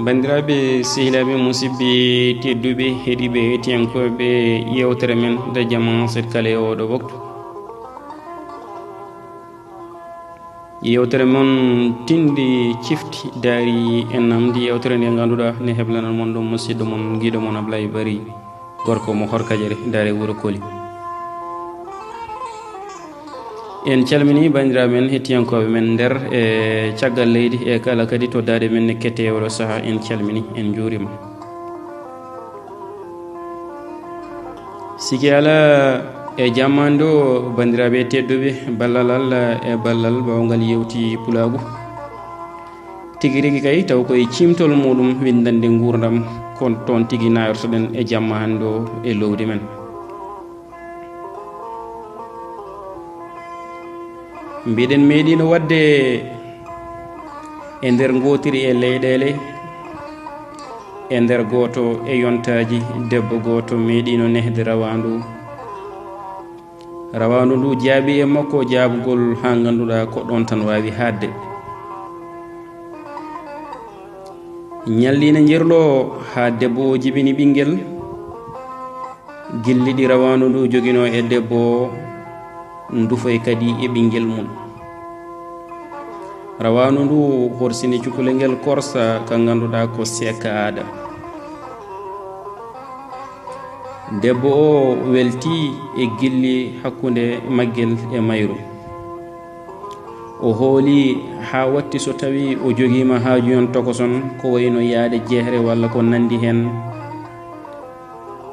bandiraɓe sehilaɓe musidɓe tedduɓe heeɗiɓe hettiyankoɓe yewtere men nde jama set kala e oɗo waktu yewtere mon tindi cifti daari en namdi yewtere nde ganduɗa ne heblanan mon ɗum musidɗo mon guiɗo mon Ablaye Bari gorko mo Horkadiere daare Wuro Koli. En calmini bandiraɓe men hettiyankoɓe men nder e caggal leydi e kala kadi to daade men ne kette oɗo saaha en calmini en juurima. siki ala e jammande o bandiraɓe tedduɓe ballal Allah e ballal bawgal yewti Pulagu tigi rigui kay taw koye cimtol muɗum windande gurdam kon toon tigui nayortoɗen e jamma hande o e lowdi men. mbiɗen meeɗino wadde e nder gotiri e leyɗele e nder goto e yontaji debbo goto meeɗino nehde rawandu ndu jaabi e makko jaabugol ha ganduɗa ko ɗon tan wawi hadde. ñallino jirɗo ha debbo o jibini ɓinguel gilliɗi rawandu ndu joguino e debbo ndufoy kadi e ɓinguel mum. rawandu ndu horsini cukalel ngel korsa ka ganduɗa ko seka aada. debbo o welti e gilli hakkude maggel e mayru o hooli ha watti so tawi o joguima haaju yon tokoson ko wayno yaade jeehre walla ko nandi hen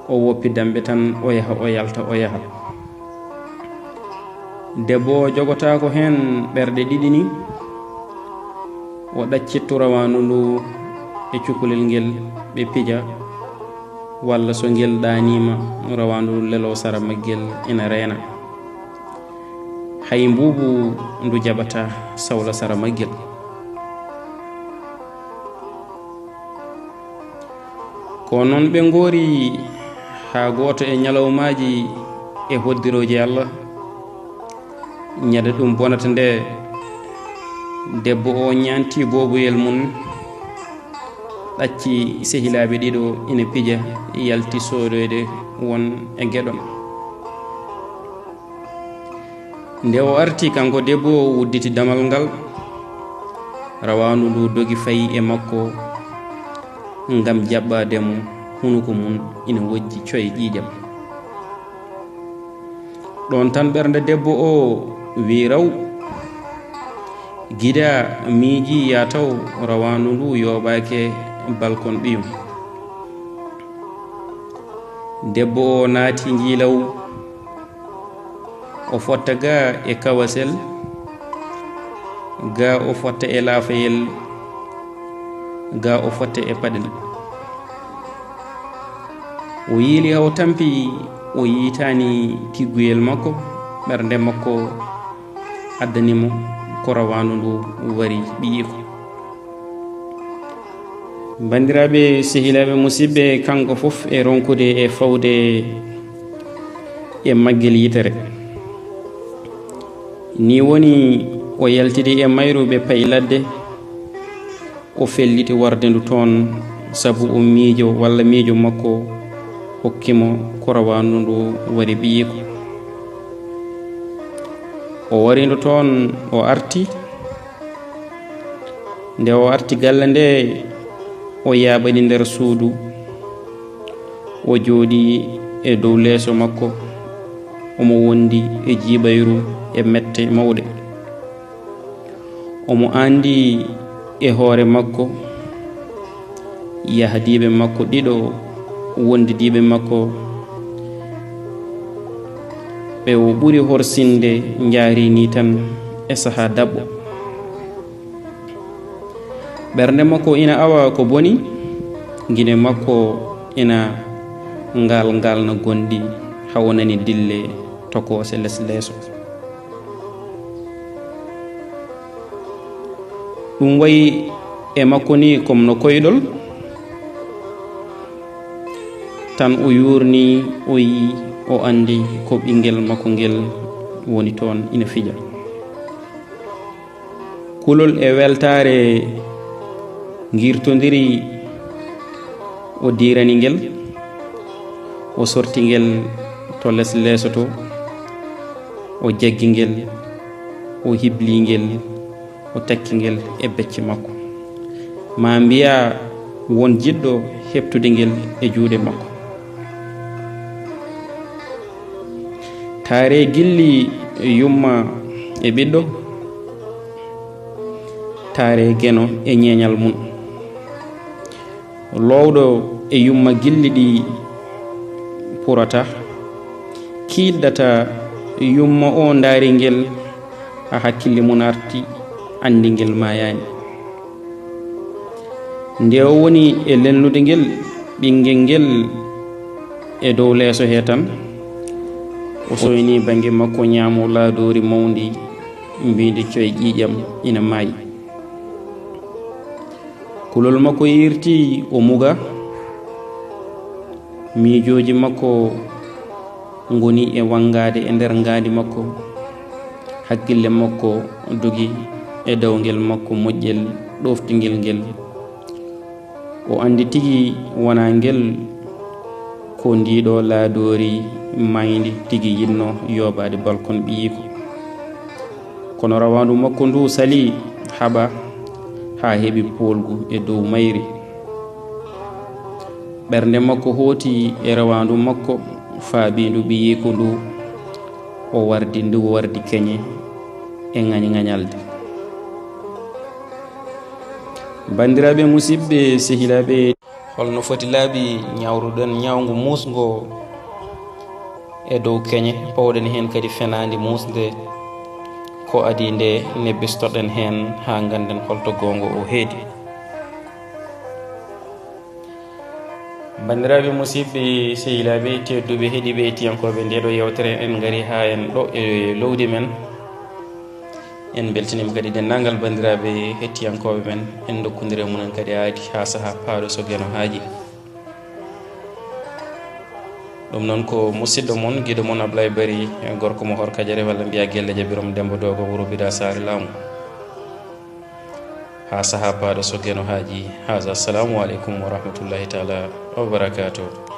o woppi dambe tan o yaha o yalta o yaha. debbo o jogotako hen ɓerɗe ɗiɗi ni o ɗaccittu rawandu ndu e cukalel ngel ɓe pija walla so ngel ɗanima rawandu lelo sara maggel ina reena hay mbubu ndu jaɓata sawla sara maggel. ko noon ɓe goori ha goto e ñalawmaji e hoddiroji Allah ñande ɗum bonata nde debbo o ñanti boboyel mum ɗacci sehilaɓe ɗiɗo ina pija yalti sodoyde won e gueɗon. nde o arti kanko debbo o wudditi damal ngal rawandu ndu dogi fayi e makko ngam jaɓɓademo hunuko mum ina wojji coye ƴiƴam. ɗon tan ɓernde debbo o wi raw guida miiji ya taw rawandu ndu yoɓake balkon ɓiyum. debbo o naati jiilaw o fotta ga e kawasel ga o fotta e laafayel ga o fotta e paɗel o yiili haw tampi o yitani tigguyel makko ɓernde makko addanimo ko rawandu ndu wari ɓiyiko. bandiraɓe sehilaɓe musidɓe kanko foof e ronkude e fawde e maggel yitere ni woni o yaltidi e mayruɓe pay ladde o felliti warde ndu toon saabu o miijo walla miijo makko hokkimo ko rawandu ndu wari ɓiyiko. o wari ndu toon o arti nde o arti galle nde o yaɓani nder suudu o jooɗi e dow leeso makko omo wondi e jiiɓayru e mette mawɗe omo andi e hoore makko yahdiɓe makko ɗiɗo wondidiɓe makko ɓe o ɓuri horsinde jaarini tan e saaha dabɓo. ɓernde makko ina awa ko boni guine makko ina ngalna gondi hawnani dille tokose les leeso. ɗum wayi e makko ni comme no koyɗol tan o yurni o yi o andi ko ɓinguel makko ngel woni toon ina fija. kulol e weltare girtodiri o dirani ngel o sorti ngel to leeso to o jaggi ngel o hibli ngel o takki ngel e becce makko ma mbiya won jiɗɗo heɓtude ngel e juuɗe makko taare gilli yumma e ɓiɗɗo taare geno e ñeeñal mum lowɗo e yumma gilli ɗi purata kiiddata yumma o ndaari ngel ha hakkille mum arti andi ngel mayani nde o woni e lennude ngel ɓinguel ngel e dow leeso he tan o soyni banggue makko ñaamo laadori mawdi mbindi coye ƴiƴam ina maayi kulol makko yirti o muga miijoji makko ngoni e wangade e nder ngandi makko hakkille makko dogi e dawgel makko moƴƴel ɗoftingel ngel o andi tigi wona ngel ko ndiɗo laadori maydi tigi yinno yobade balkon ɓiyiko kono rawandu makko ndu sali haɓa ha heeɓi polgu e dow mayri ɓernde makko hooti e rawandu makko faabindu ɓiyiko ndu o wardi ndu wardi keñe e ŋañalde bandiraɓe musidɓe sehilaɓe holno foti laaɓi ñawruɗen ñawgu musgo e dow keñe pawɗen hen kadi fenade musde ko adi nde nebbistoɗen hen ha ganden holto gonga o heedi bandiraɓe musidɓe sehilaɓe tedduɓe heeɗiɓe tiyankoɓe ndeɗo yewtere en gari ha en ɗo e lowdi men en beltinima kadi dendagal bandiraɓe hettiyankoɓe men en dokkodire munen kadi aadi ha saaha paaɗo so gueno haaji ɗum noon ko musidɗo moon guiɗo moon Ablaye Bari gorko mo Horkadiere walla mbiya Guelle Jabirom Demba Dogo wuro Bida Sare Laamu ha saaha paaɗo so gueno haaji haza assalamu aleykum wa rahmatullahi taala wa barakatuh